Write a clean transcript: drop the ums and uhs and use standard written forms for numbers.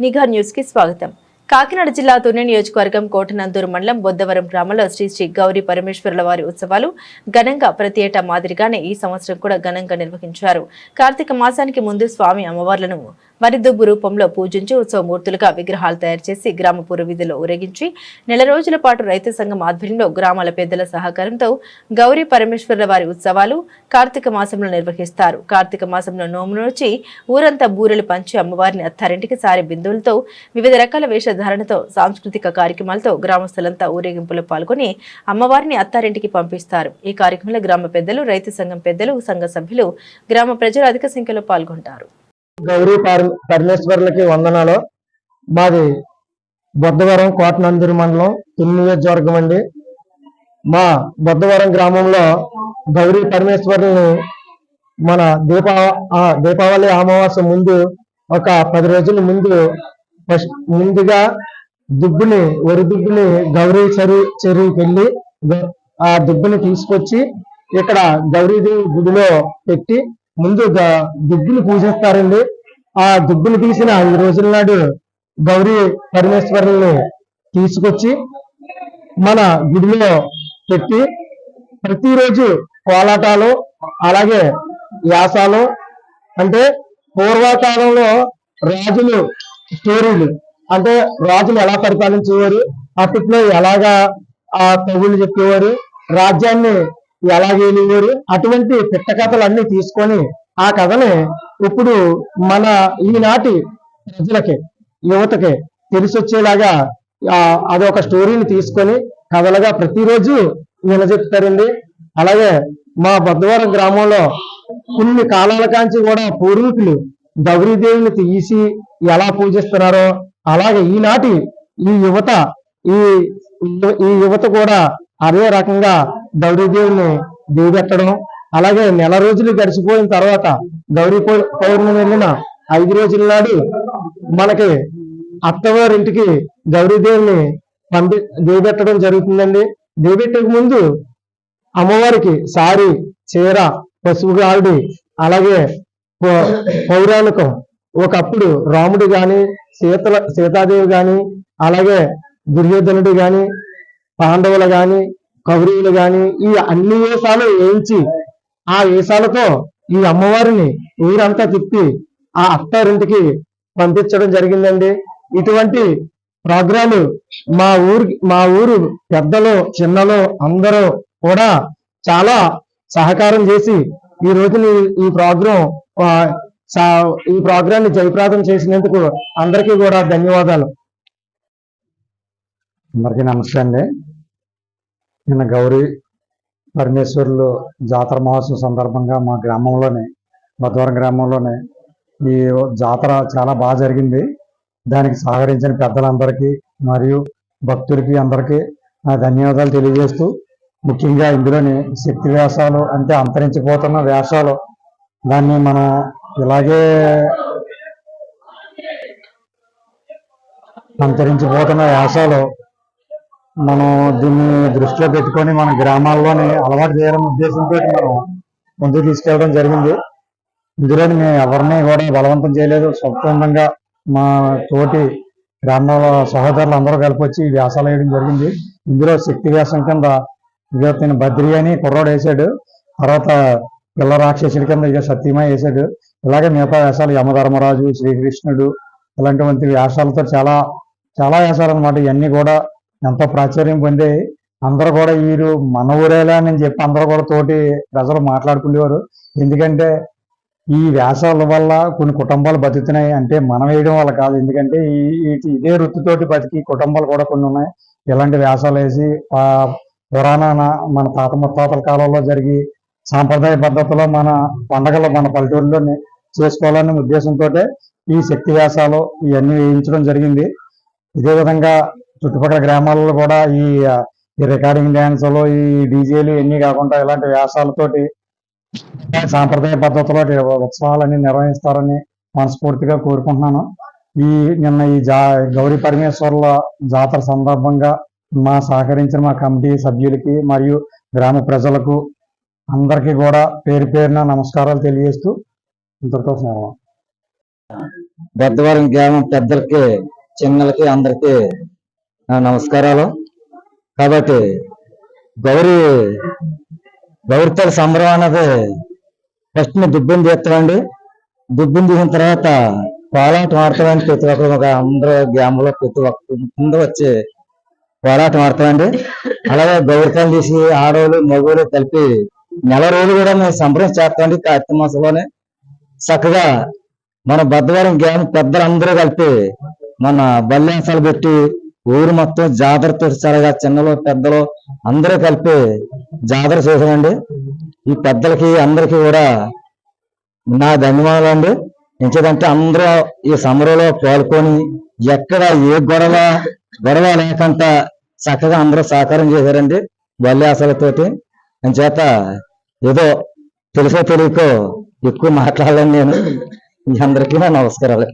నిఘా న్యూస్ కి స్వాగతం. కాకినాడ జిల్లా తుని నియోజకవర్గం కోటనందూరు మండలం బొద్దవరం గ్రామంలో శ్రీ శ్రీ గౌరీ పరమేశ్వరుల వారి ఉత్సవాలు ఘనంగా ప్రతి ఏటా మాదిరిగానే ఈ సంవత్సరం కూడా ఘనంగా నిర్వహించారు. కార్తీక మాసానికి ముందు స్వామి అమ్మవార్లను మరిదుబ్బు రూపంలో పూజించి ఉత్సవమూర్తులుగా విగ్రహాలు తయారు చేసి గ్రామ పురవీధిలో ఊరేగించి నెల రోజుల పాటు రైతు సంఘం ఆధ్వర్యంలో గ్రామాల పెద్దల సహకారంతో గౌరీ పరమేశ్వరుల వారి ఉత్సవాలు కార్తీక మాసంలో నిర్వహిస్తారు. కార్తీక మాసంలో నోము నుంచి ఊరంతా బూరెలు పంచి అమ్మవారిని అత్తారింటికి సారి బిందువులతో వివిధ రకాల వేషధారణతో సాంస్కృతిక కార్యక్రమాలతో గ్రామస్తులంతా ఊరేగింపులో పాల్గొని అమ్మవారిని అత్తారింటికి పంపిస్తారు. ఈ కార్యక్రమంలో గ్రామ పెద్దలు, రైతు సంఘం పెద్దలు, సంఘ సభ్యులు, గ్రామ ప్రజలు అధిక సంఖ్యలో పాల్గొంటారు. గౌరీ పరమేశ్వరులకి వందనాలు. మాది బొద్దవరం కోటనందూరు మండలం తుని నియోజకవర్గం అండి. మా బొద్దవరం గ్రామంలో గౌరీ పరమేశ్వరుల్ని మన దీపావళి అమావాస్య ముందు ఒక 10 రోజుల ముందుగా వరి దుబ్బుని గౌరీ చెరువుకి వెళ్ళి ఆ దుబ్బుని తీసుకొచ్చి ఇక్కడ గౌరీదేవి గుడిలో పెట్టి ముందు దుబ్బుని పూజిస్తారండి. ఆ దుబ్బుని తీసిన 5 రోజుల నాడు గౌరీ పరమేశ్వరుల్ని తీసుకొచ్చి మన గుడిలో పెట్టి ప్రతిరోజు కోలాటాలు, అలాగే వ్యాసాలు, అంటే పూర్వకాలంలో రాజులు స్టోరీలు, అంటే రాజులు ఎలా పరిపాలించేవారు, అప్పట్లో ఎలాగా ఆ కవులు చెప్పేవారు, రాజ్యాన్ని ఎలాగేలేవారు, అటువంటి పిట్ట కథలు అన్ని తీసుకొని ఆ కథని ఇప్పుడు మన ఈనాటి ప్రజలకి, యువతకి తెలిసొచ్చేలాగా అదొక స్టోరీని తీసుకొని కథలుగా ప్రతిరోజు వినజెప్తారండి. అలాగే మా బొద్దవరం గ్రామంలో కొన్ని కాలాల కాంచి కూడా పూర్వీకులు గౌరీదేవిని తీసి ఎలా పూజిస్తున్నారో అలాగే ఈనాటి ఈ యువత కూడా అదే రకంగా గౌరీదేవిని దేవెత్తడం, అలాగే నెల రోజులు గడిచిపోయిన తర్వాత గౌరీ పౌర్ణమి వెళ్ళిన 5 రోజుల నాడు మనకి అత్తవారింటికి గౌరీదేవిని దేవెత్తడం జరుగుతుందండి. దేవెట్టక ముందు అమ్మవారికి సారి, చీర, పసుపు గాడి, అలాగే పౌరాణికం ఒకప్పుడు రాముడు గాని, సీతాదేవి గాని, అలాగే దుర్యోధనుడు గాని, పాండవులు గాని, కౌరవులు గాని ఈ అన్ని వేషాలు వేయించి ఆ వేషాలతో ఈ అమ్మవారిని ఊరంతా తిప్పి ఆ అత్తారింటికి పంపించడం జరిగిందండి. ఇటువంటి ప్రోగ్రాము మా ఊరు పెద్దలు, చిన్నలు అందరూ కూడా చాలా సహకారం చేసి ఈ రోజుని ఈ ప్రోగ్రాన్ని జయప్రదం చేసినందుకు అందరికీ కూడా ధన్యవాదాలు. అందరికీ నమస్తే అండి. నిన్న గౌరీ పరమేశ్వరులు జాతర మహోత్సవం సందర్భంగా మా గ్రామంలోనే, బొద్దవరం గ్రామంలోనే ఈ జాతర చాలా బాగా జరిగింది. దానికి సహకరించిన పెద్దలందరికీ మరియు భక్తులకి అందరికీ నా ధన్యవాదాలు తెలియజేస్తూ, ముఖ్యంగా ఇందులోని శక్తి వేషాలు, అంటే అంతరించిపోతున్న వేషాలు, దాన్ని మనం ఇలాగే అంతరించిపోతున్న వేషాలు మనం దీన్ని దృష్టిలో పెట్టుకొని మన గ్రామాల్లోనే అలవాటు చేయాలనే ఉద్దేశంతో మనం ముందుకు తీసుకెళ్ళడం జరిగింది. ఇందులోని మేము ఎవరిని కూడా బలవంతం చేయలేదు. స్వచ్ఛందంగా మా తోటి గ్రామాల సహోదరులు అందరూ కలిపి వచ్చి వ్యాసాలు వేయడం జరిగింది. ఇందులో శక్తి వ్యాసం కింద ఇక బద్రి అని కుర్రాడు వేసాడు, తర్వాత పిల్ల రాక్షసుడి కింద ఇక సత్యమై వేసాడు. ఇలాగే మిగతా వేషాలు యమధర్మరాజు, శ్రీకృష్ణుడు, ఇలాంటి వేషాలతో చాలా చాలా వేషాలు అనమాట. ఇవన్నీ కూడా ఎంతో ప్రాచుర్యం పొందే అందరూ కూడా వీరు మన ఊరేలా అని చెప్పి అందరూ కూడా తోటి ప్రజలు మాట్లాడుకునేవారు. ఎందుకంటే ఈ వేషాల వల్ల కొన్ని కుటుంబాలు బతుకుతున్నాయి, అంటే మనం వేయడం వల్ల కాదు. ఎందుకంటే ఇదే వృత్తితోటి బతికి కుటుంబాలు కూడా కొన్ని ఉన్నాయి. ఇలాంటి వేషాలు వేసి పురాణాన మన తాత ముత్తాతల కాలంలో జరిగి సాంప్రదాయ పద్ధతిలో మన పండగలు మన పల్లెటూరులోనే చేసుకోవాలనే ఉద్దేశంతో ఈ శక్తి వేషాలు ఇవన్నీ వేయించడం జరిగింది. ఇదే విధంగా చుట్టుపక్కల గ్రామాలలో కూడా ఈ రికార్డింగ్ డ్యాన్సులు, ఈ డీజేలు ఇవన్నీ కాకుండా ఇలాంటి వేషాలతోటి సాంప్రదాయ పద్ధతిలో ఉత్సవాలన్నీ నిర్వహిస్తారని మనస్ఫూర్తిగా కోరుకుంటున్నాను. నిన్న ఈ గౌరీ పరమేశ్వరుల జాతర సందర్భంగా మా సహకరించిన మా కమిటీ సభ్యులకి మరియు గ్రామ ప్రజలకు అందరికీ కూడా పేరు పేరున నమస్కారాలు తెలియజేస్తూ ఇంతటితో స్నేహం. బొద్దవరం గ్రామం పెద్దలకి చిన్నలకి అందరికీ నా నమస్కారాలు. కాబట్టి గౌరితో సంబరం అన్నది ఫస్ట్ దుబ్బిని తీస్తామండి. దుబ్బిని తీసిన తర్వాత కోలాటం ఆడతామండి. ప్రతి ఒక్కరు అందరూ గ్రామంలో ప్రతి ఒక్క ముందు వచ్చి కోలాటం ఆడతామండి. అలాగే గౌరికాయలు తీసి ఆడవాళ్ళు మగవాళ్ళు కలిపి నెల రోజులు కూడా మేము సంబరం చేస్తామండి. కార్తీక మాసంలోనే చక్కగా మన బద్దవరం గ్రామం పెద్దలందరూ కలిపి మన బల్లేసాలు పెట్టి ఊరు మొత్తం జాతరతో సరగా చిన్నలు పెద్దలు అందరూ కలిపి జాతర చేశానండి. ఈ పెద్దలకి అందరికీ కూడా నా ధన్యవాదాలు అండి. ఎంచేదంటే అందరూ ఈ సమరంలో పాల్గొని ఎక్కడ ఏ గొడవ లేకుండా చక్కగా అందరూ సహకారం చేశారండి బల్లేసాలతోటి. అంచేత ఏదో తెలుసో తెలియకో ఎక్కువ మాట్లాడలేను నేను. అందరికీ నా నమస్కారాలు.